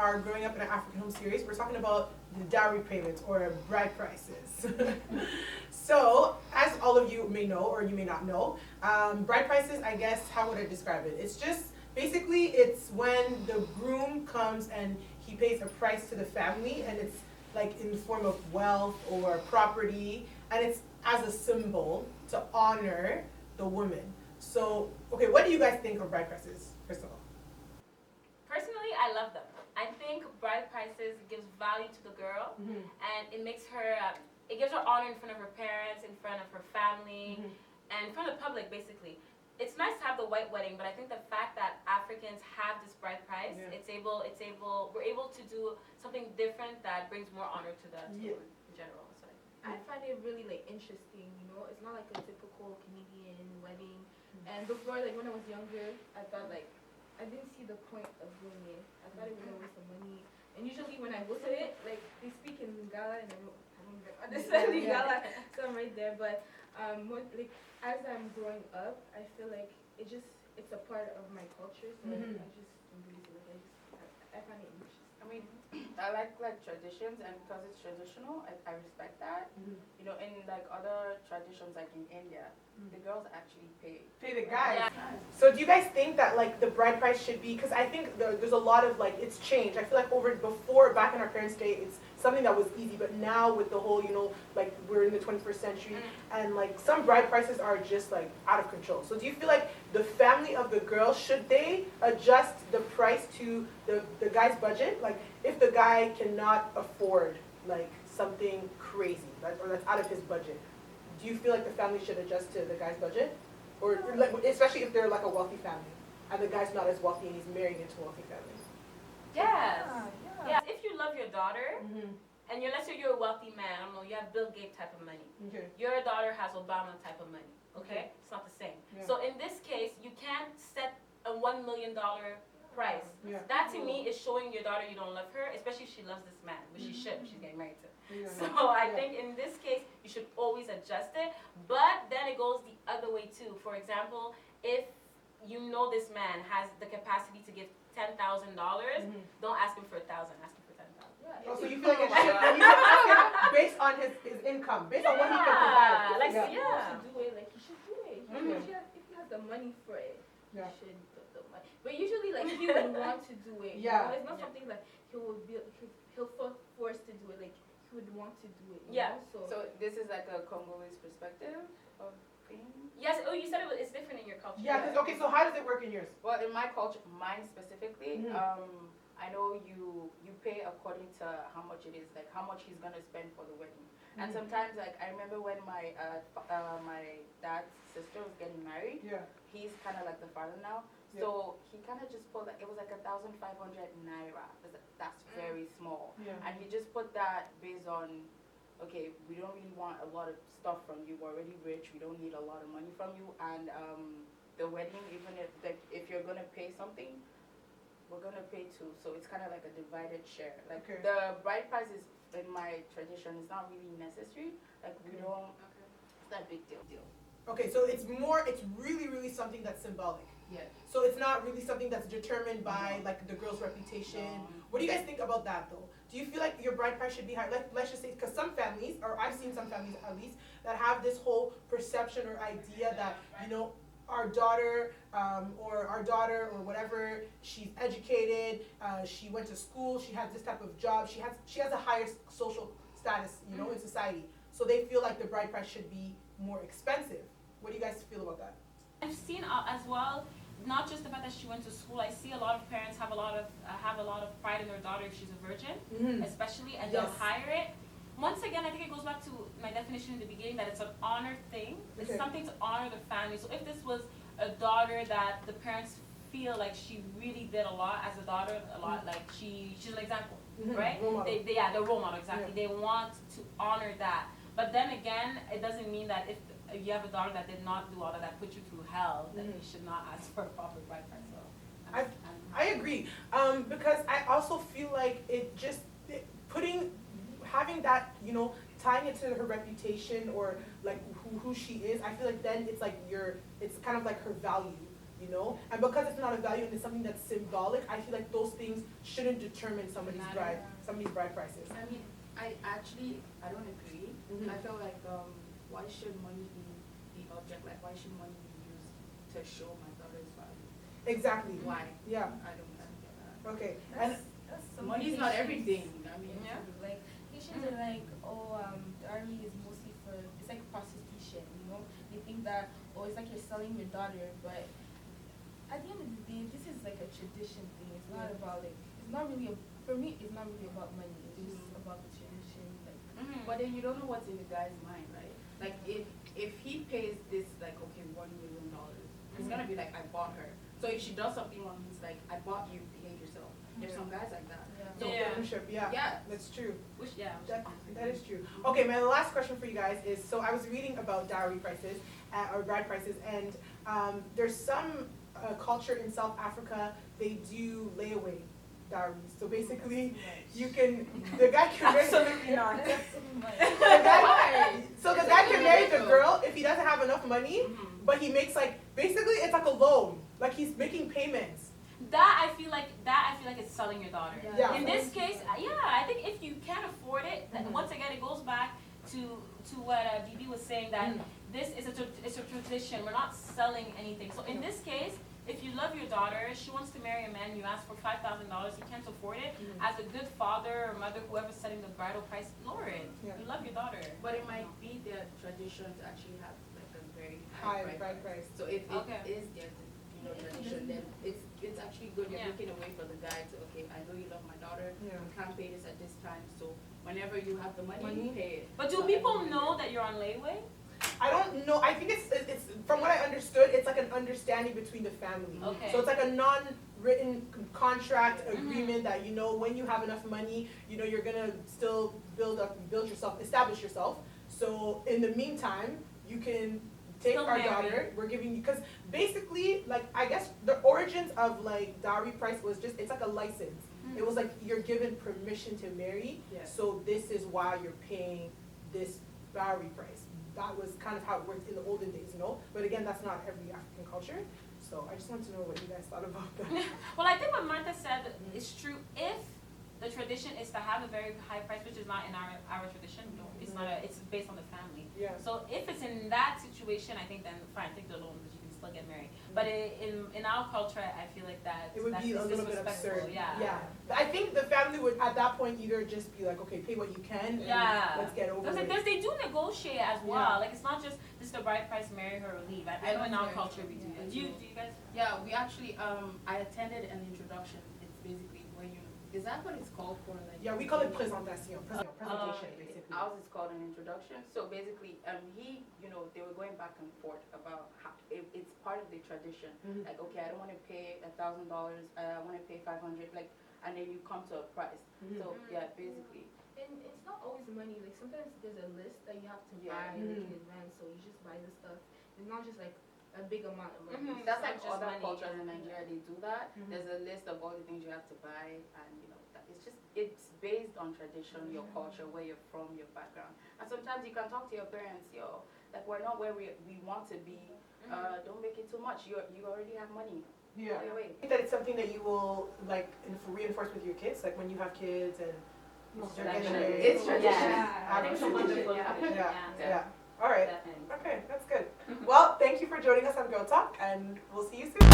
our Growing Up in an African Home series. We're talking about the dowry payments or bride prices. So, as all of you may know, or you may not know, bride prices, I guess, how would I describe it? It's just, basically, it's when the groom comes and he pays a price to the family, and it's like in the form of wealth or property, and it's as a symbol to honor the woman. So, okay, what do you guys think of bride prices, first of all? Personally, I love them. I think bride prices gives value to the girl, and it makes her, it gives her honor in front of her parents, in front of her family, and in front of the public, basically. It's nice to have the white wedding, but I think the fact that Africans have this bride price, we're able to do something different that brings more honor to the in general. So I find it really like interesting, you know. It's not like a typical Canadian wedding. And before, like when I was younger, I thought like I didn't see the point of doing it. I thought it was a waste of money. And usually when I go to it, like they speak in Lingala, and I don't even understand Lingala, so I'm right there. But more, like as I'm growing up, I feel like it's a part of my culture. So I just embrace it. I find it interesting. I mean, I like traditions, and because it's traditional, I respect that. You know, in like other traditions, like in India, the girls actually pay the guys. Yeah. So do you guys think that like the bride price should be, because I think there's a lot of like, it's changed. I feel like back in our parents' day, it's something that was easy, but now with the whole, you know, like we're in the 21st century, and like some bride prices are just like out of control. So do you feel like the family of the girl, should they adjust the price to the guy's budget? Like if the guy cannot afford like something crazy, or that's out of his budget, do you feel like the family should adjust to the guy's budget? Or like, especially if they're like a wealthy family, and the guy's not as wealthy and he's marrying into a wealthy family? yes, yes. If you love your daughter, and let's say you're a wealthy man, I don't know, you have Bill Gates type of money. Your daughter has Obama type of money. Okay, it's not the same. So in this case, you can't set a $1 million price. That to me is showing your daughter you don't love her, especially if she loves this man, which she should. She's getting married to. So I think in this case, you should always adjust it. But then it goes the other way too. For example, if you know this man has the capacity to give $10,000, don't ask him for 1,000. Ask him for 10,000. Oh, so you feel like it should, you can ask him based on his income, based on what he can provide. Like, he wants to do it, like he should do it. If he has the money for it, he should put the money. But usually, like he would want to do it. You know? It's not something like he'll feel forced to do it. Like he would want to do it. You know? So this is like a Congolese perspective of things. Yes. Oh, you said it's different in your culture. Yeah. Okay. So how does it work in yours? Well, in my culture, mine specifically, I know you pay according to how much it is, like how much he's gonna spend for the wedding. And sometimes, like I remember when my dad's sister was getting married. He's kind of like the father now. So he kind of just put, like, it was like 1,500 naira. That's very small. And he just put that based on, okay, we don't really want a lot of stuff from you. We're already rich. We don't need a lot of money from you. And the wedding, even if you're gonna pay something, we're gonna pay too. So it's kind of like a divided share. Like the bride price is, in my tradition, it's not really necessary. Like we don't. It's not a big deal. Okay, so it's really, really something that's symbolic. So it's not really something that's determined by like the girl's reputation. What do you guys think about that though? Do you feel like your bride price should be high? Like, let's just say, because some families, or I've seen some families at least, that have this whole perception or idea that, you know, our daughter or whatever, she's educated, she went to school, she has this type of job, she has a higher social status, you know, in society. So they feel like the bride price should be more expensive. What do you guys feel about that? I've seen as well, not just the fact that she went to school. I see a lot of parents have a lot of pride in their daughter if she's a virgin, especially, and they'll hire it. Once again, I think it goes back to my definition in the beginning that it's an honor thing. It's something to honor the family. So if this was a daughter that the parents feel like she really did a lot as a daughter, like she's an example, right? The role model, exactly. They want to honor that. But then again, it doesn't mean that if you have a daughter that did not do all that put you through hell, then you should not ask for a proper bride price. So I agree, because I also feel like having that, you know, tying it to her reputation or like who she is. I feel like then it's like it's kind of like her value. you know? And because it's not a value and it's something that's symbolic, I feel like those things shouldn't determine somebody's bride prices. I mean, I don't agree. Mhm. I feel like why should money be the object? Like why should money be used to show my daughter's value? Exactly. Why? Yeah. I don't get that. Okay. And That's Money's not everything. I mean, Yeah. Like Haitians are like, oh, dowry is mostly for, it's like prostitution, you know. They think that, oh, it's like you're selling your daughter, but at the end of the day, this is like a tradition thing. It's not about like, it's not really for me. It's not really about money. It's just about the tradition. Like, but then you don't know what's in the guy's mind, right? Like if he pays this like okay $1 million, it's gonna be like I bought her. So if she does something wrong, he's like I bought you, behave yourself. There's some guys like that. so ownership, Yeah. that's true. That is true. Okay, my last question for you guys is, so I was reading about dowry prices, or bride prices, and there's some culture in South Africa, they do layaway dowries. So basically, the guy can marry, Absolutely not. so the guy can marry the girl if he doesn't have enough money, but he makes like, basically it's like a loan, like he's making payments. That I feel like it's selling your daughter. Yeah. In this case, I think if you can't afford it, once again it goes back to what BB was saying, that this is a tradition. We're not selling anything. So in this case, if you love your daughter, she wants to marry a man, you ask for $5,000, he can't afford it. As a good father or mother, whoever's setting the bridal price, lower it. Yeah. You love your daughter. But it might be their tradition to actually have like a very High high bride price. So if it Okay. is their tradition, then it's actually good. You're making a way for the guy to, okay, I know you love my daughter. Yeah. You can't pay this at this time, so whenever you have the money, pay it. But do So people know that you're on layaway? I don't know. I think it's from what I understood, it's like an understanding between the family. Okay. So it's like a non-written contract agreement that, you know, when you have enough money, you know, you're gonna still establish yourself. So in the meantime, you can take Still our marry. daughter. We're giving you, because basically, like, I guess the origins of like dowry price was just, it's like a license. It was like you're given permission to marry. Yeah. So this is why you're paying this dowry price. That was kind of how it worked in the olden days, you know? But again, that's not every African culture. So I just want to know what you guys thought about that. Well, I think what Martha said is true. If the tradition is to have a very high price, which is not in our tradition, no, it's not. It's based on the family. Yeah. So if it's in that situation, I think then fine, take the loan, but you can still get married. But in our culture, I feel like that It would be a little bit absurd. Yeah. I think the family would at that point either just be like, okay, pay what you can, and let's get over it. Because they do negotiate as well. Like it's not just this is the bride price, marry her or leave. I know in our culture we do that. Do you guys? Yeah, we actually I attended an introduction. It's basically where you, is that what it's called for like? Yeah, we call it presentation, basically. Ours is called an introduction. So basically, he, you know, they were going back and forth about how it's part of the tradition. Like, okay, I don't want to pay $1,000. I want to pay 500. Like, and then you come to a price. So yeah, basically. and it's not always money. Like sometimes there's a list that you have to buy like in advance, so you just buy the stuff. It's not just like a big amount of money. That's It's like not just other money. cultures in Nigeria, they do that. There's a list of all the things you have to buy, and you know, it's based on tradition, your culture, where you're from, your background. And sometimes you can talk to your parents, like we're not where we want to be. Don't make it too much. You already have money. Yeah. Go your way. I think that it's something that you will like reinforce with your kids, like when you have kids and you're getting married. It's tradition. I think it's a wonderful tradition. Yeah. All right. Definitely. Okay, that's good. Well, thank you for joining us on Girl Talk, and we'll see you soon.